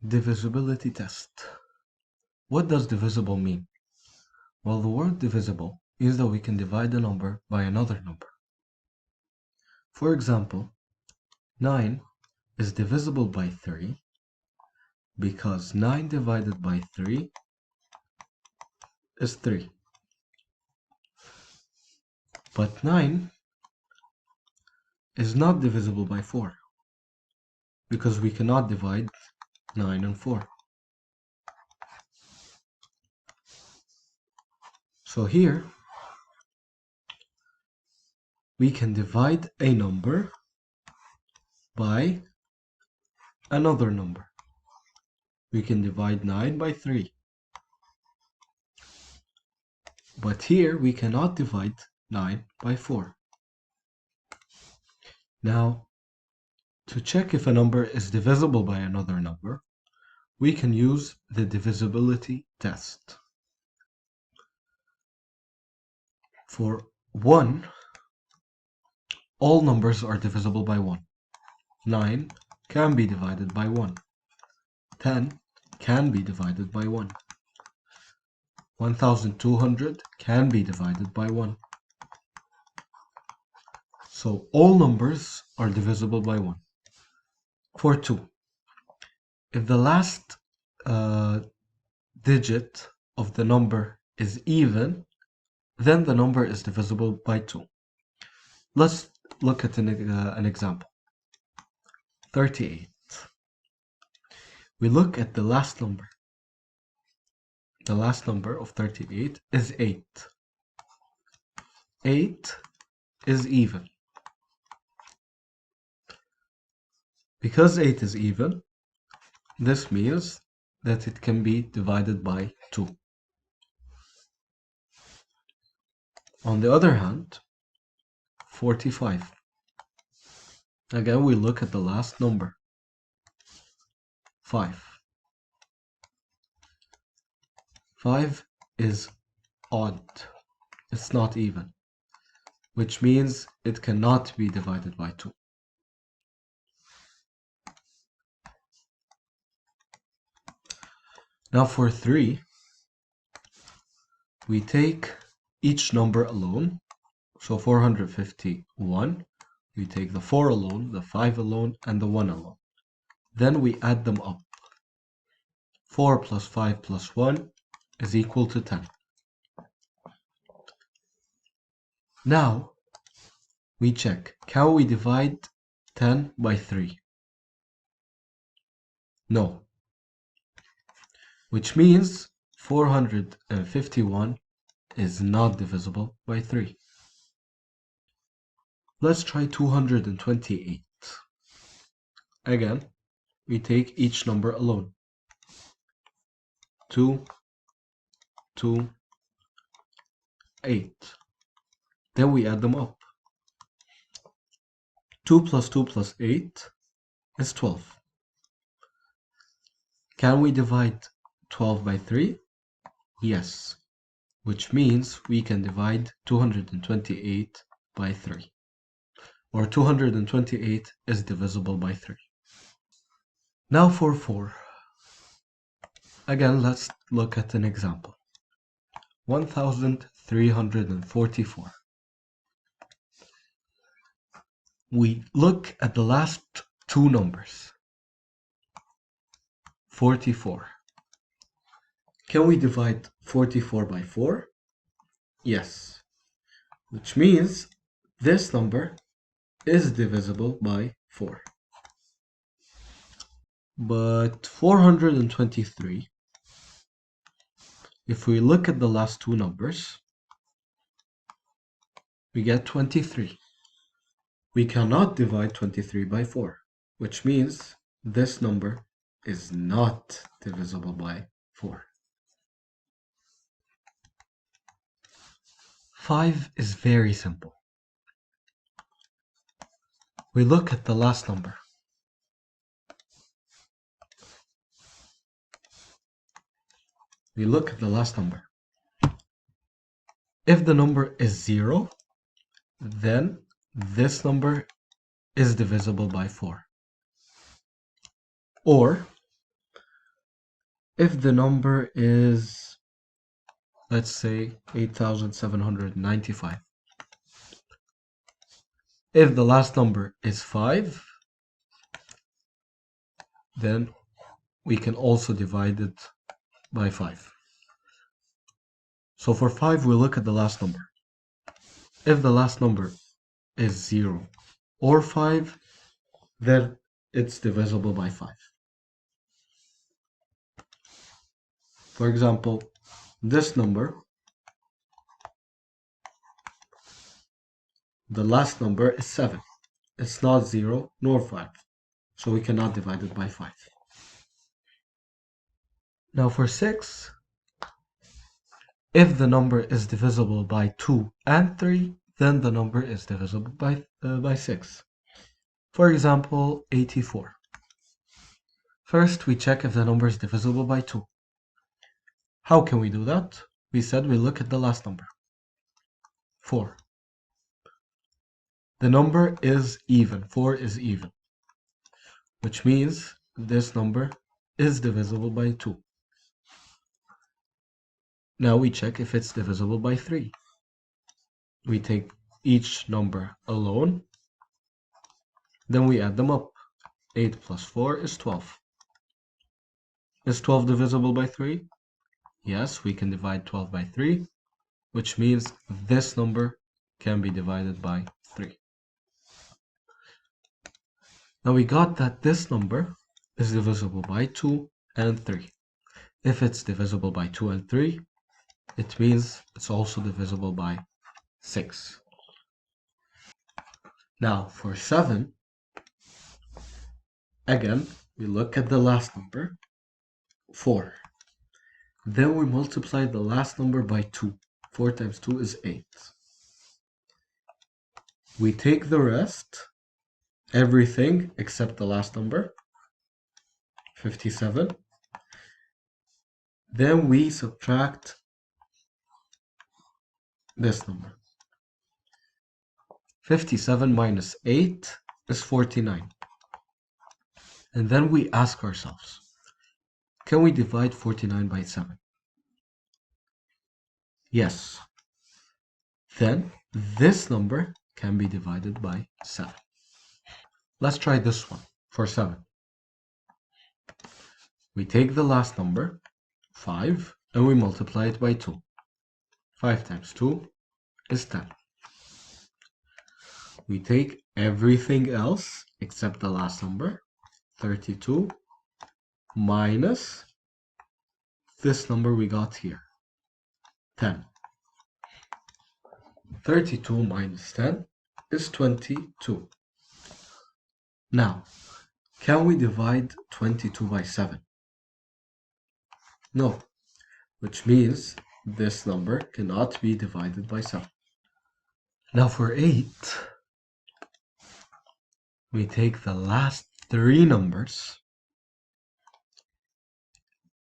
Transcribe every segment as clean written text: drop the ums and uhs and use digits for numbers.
Divisibility test. What does divisible mean? Well, the word divisible means that we can divide a number by another number. For example, 9 is divisible by 3 because 9 divided by 3 is 3. But 9 is not divisible by 4 because we cannot divide 9 and 4. So here, we can divide a number by another number. We can divide 9 by 3. But here, we cannot divide 9 by 4. Now, to check if a number is divisible by another number, we can use the divisibility test. For 1, all numbers are divisible by 1. 9 can be divided by 1. 10 can be divided by 1. 1200 can be divided by 1. So all numbers are divisible by 1. For 2, if the last digit of the number is even, then the number is divisible by 2. Let's look at an example. 38. We look at the last number. The last number of 38 is 8. 8 is even. Because 8 is even, this means that it can be divided by 2. On the other hand, 45. Again, we look at the last number. 5. 5 is odd. It's not even, which means it cannot be divided by 2. Now for 3, we take each number alone. So 451, we take the 4 alone, the 5 alone, and the 1 alone. Then we add them up. 4 plus 5 plus 1 is equal to 10. Now, we check, can we divide 10 by 3? No. Which means 451 is not divisible by 3. Let's try 228. Again, we take each number alone. 2, 2, 8. Then we add them up. 2 plus 2 plus 8 is 12. Can we divide 12 by 3? Yes, which means we can divide 228 by 3. Or 228 is divisible by 3. Now for 4. Again, let's look at an example. 1344. We look at the last two numbers. 44. Can we divide 44 by 4? Yes, which means this number is divisible by 4. But 423, if we look at the last two numbers, we get 23. We cannot divide 23 by 4, which means this number is not divisible by 4. 5 is very simple. We look at the last number. We look at the last number. If the number is 0, then this number is divisible by 4. Or If the number is, let's say, 8,795. If the last number is 5, then we can also divide it by 5. So for 5, we look at the last number. If the last number is 0 or 5, then it's divisible by 5. For example, this number, the last number is 7. It's not 0 nor 5, so we cannot divide it by 5. Now for 6, if the number is divisible by 2 and 3, then the number is divisible by 6. For example, 84. First, we check if the number is divisible by 2. How can we do that? We said we look at the last number, 4. The number is even, 4 is even, which means this number is divisible by 2. Now we check if it's divisible by 3. We take each number alone, then we add them up. 8 plus 4 is 12. Is 12 divisible by 3? Yes, we can divide 12 by 3, which means this number can be divided by 3. Now we got that this number is divisible by 2 and 3. If it's divisible by 2 and 3, it means it's also divisible by 6. Now for 7, again, we look at the last number, 4. Then we multiply the last number by 2. 4 times 2 is 8. We take the rest, everything except the last number, 57. Then we subtract this number. 57 minus 8 is 49. And then we ask ourselves, can we divide 49 by 7? Yes. Then this number can be divided by 7. Let's try this one for 7. We take the last number, 5, and we multiply it by 2. 5 times 2 is 10. We take everything else except the last number, 32, minus this number we got here, 10. 32 minus 10 is 22. Now, can we divide 22 by 7? No, which means this number cannot be divided by 7. Now for 8, we take the last 3 numbers.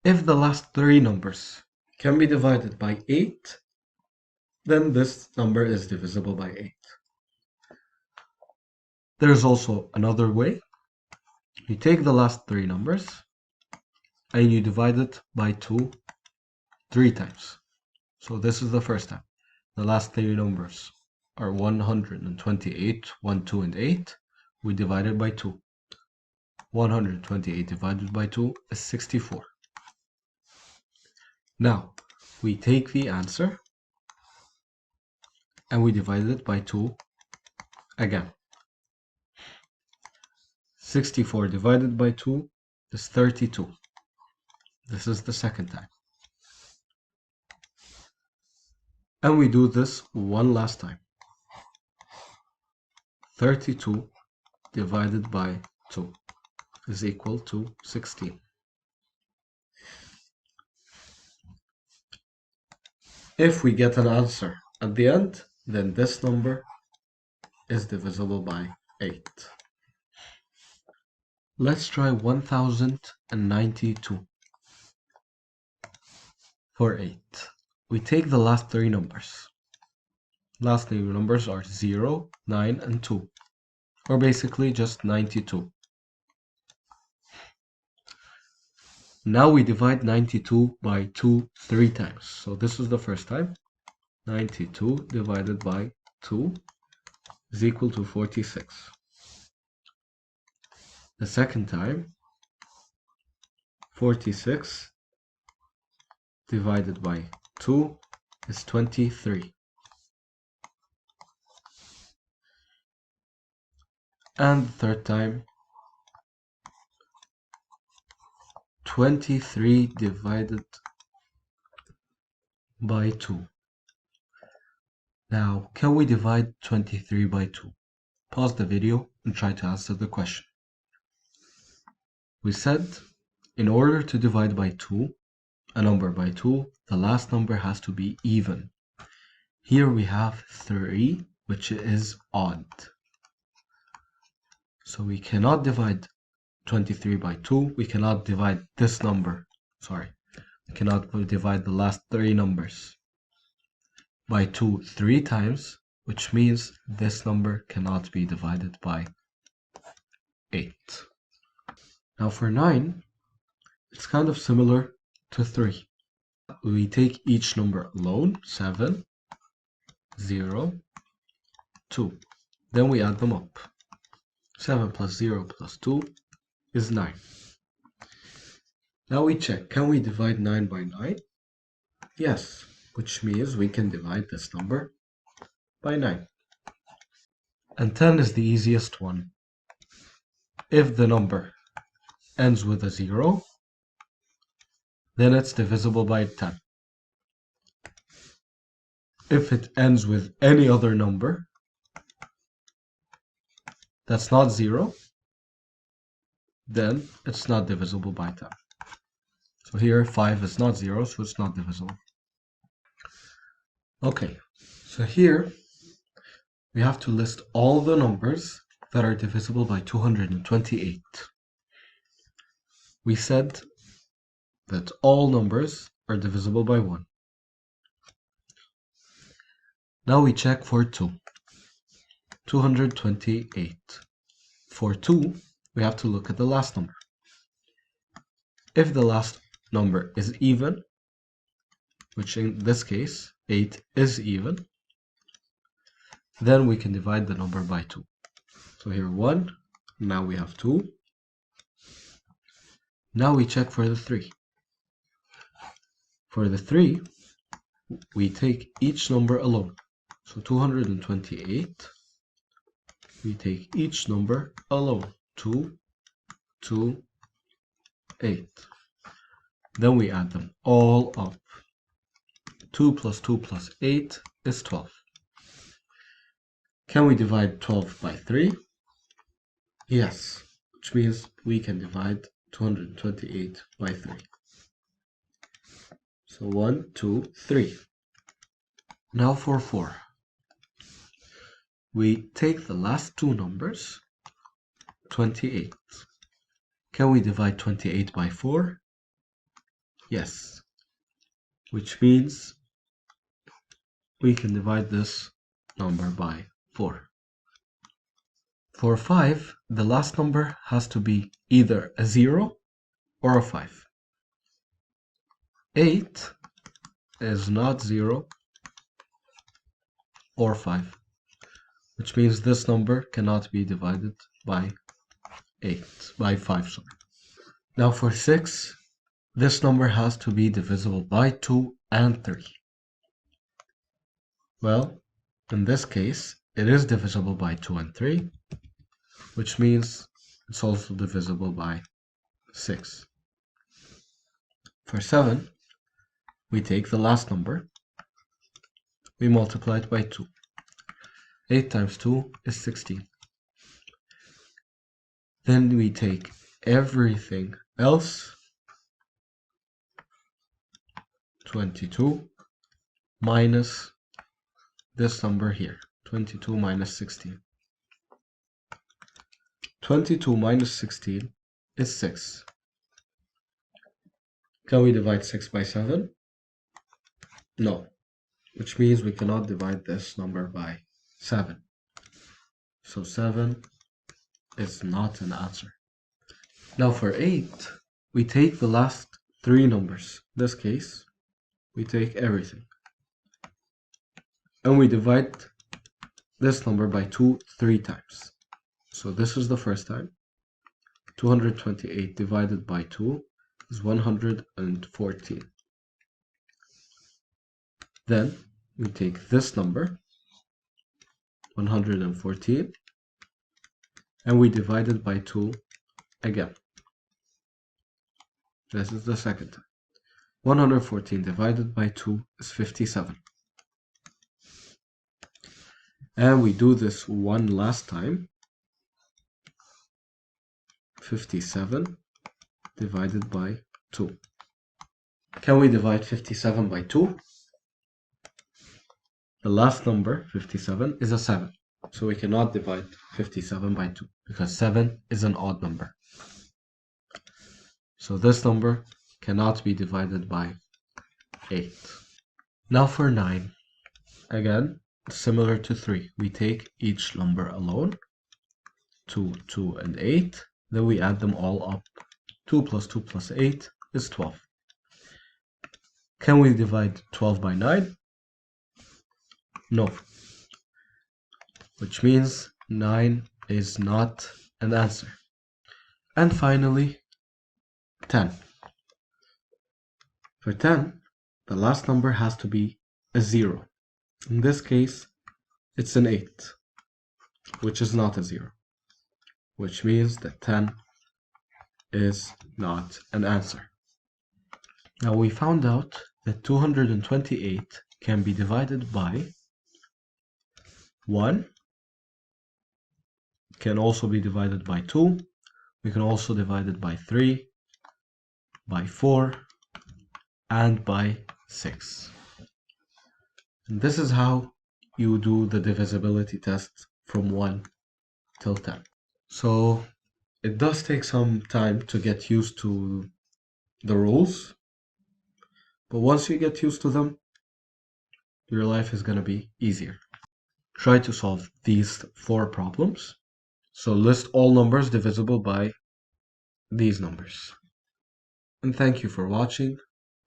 If the last 3 numbers can be divided by 8, then this number is divisible by 8. There's also another way. You take the last 3 numbers and you divide it by 2 3 times. So this is the first time. The last 3 numbers are 128, 1, 2, and 8. We divide it by 2. 128 divided by 2 is 64. Now, we take the answer and we divide it by 2 again. 64 divided by 2 is 32. This is the second time. And we do this one last time. 32 divided by 2 is equal to 16. If we get an answer at the end, then this number is divisible by 8. Let's try 1092. For 8, we take the last 3 numbers. Last 3 numbers are 0, 9, and 2, or basically just 92. Now we divide 92 by 2 3 times. So this is the first time. 92 divided by 2 is equal to 46. The second time, 46 divided by 2 is 23. And the third time, 23 divided by 2. Now, can we divide 23 by 2? Pause the video and try to answer the question. We said, in order to divide by 2, a number by 2, the last number has to be even. Here we have 3, which is odd. So we cannot divide 23 by 2. We cannot divide this number. Sorry. We cannot divide the last 3 numbers by 2 3 times, which means this number cannot be divided by 8. Now for 9, it's kind of similar to 3. We take each number alone, 7, 0, 2. Then we add them up. 7 plus 0 plus 2 is 9. Now we check, can we divide 9 by 9? Yes, which means we can divide this number by 9. And 10 is the easiest one. If the number ends with a 0, then it's divisible by 10. If it ends with any other number that's not 0, then it's not divisible by 10. So here 5 is not 0, so it's not divisible. Okay, so here we have to list all the numbers that are divisible by 228. We said that all numbers are divisible by 1. Now we check for 2. 228. For 2, we have to look at the last number. If the last number is even, which in this case 8 is even, then we can divide the number by 2. So here 1, now we have 2. Now we check for the 3. For the 3, we take each number alone. So 228, we take each number alone. 2, 2, 8. Then we add them all up. 2 plus 2 plus 8 is 12. Can we divide 12 by 3? Yes, which means we can divide 228 by 3. So 1, 2, 3. Now for 4. We take the last two numbers, 28. Can we divide 28 by 4? Yes, which means we can divide this number by 4. For 5, the last number has to be either a 0 or a 5. 8 is not 0 or 5, which means this number cannot be divided by 5, sorry. Now for 6, this number has to be divisible by 2 and 3. Well, in this case, it is divisible by 2 and 3, which means it's also divisible by 6. For 7, we take the last number, we multiply it by 2. 8 times 2 is 16. Then we take everything else, 22 minus this number here, 22 minus 16. 22 minus 16 is 6. Can we divide 6 by 7? No, which means we cannot divide this number by 7. So 7 is not an answer. Now for 8, we take the last three numbers. In this case, we take everything. And we divide this number by 2 3 times. So this is the first time. 228 divided by 2 is 114. Then we take this number, 114, and we divide it by 2 again. This is the second time. 114 divided by 2 is 57. And we do this one last time. 57 divided by 2. Can we divide 57 by 2? The last number, 57, is a 7. So we cannot divide 57 by 2 because 7 is an odd number. So this number cannot be divided by 8. Now for 9. Again, similar to 3, we take each number alone. 2, 2, and 8. Then we add them all up. 2 plus 2 plus 8 is 12. Can we divide 12 by 9? No. Which means 9 is not an answer. And finally, 10. For 10, the last number has to be a 0. In this case, it's an 8, which is not a 0. Which means that 10 is not an answer. Now we found out that 228 can be divided by 1, can also be divided by 2, we can also divide it by 3, by 4, and by 6. And this is how you do the divisibility test from 1 till 10. So it does take some time to get used to the rules, but once you get used to them, your life is going to be easier. Try to solve these 4 problems. So list all numbers divisible by these numbers. And thank you for watching.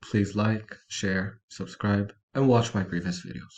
Please like, share, subscribe, and watch my previous videos.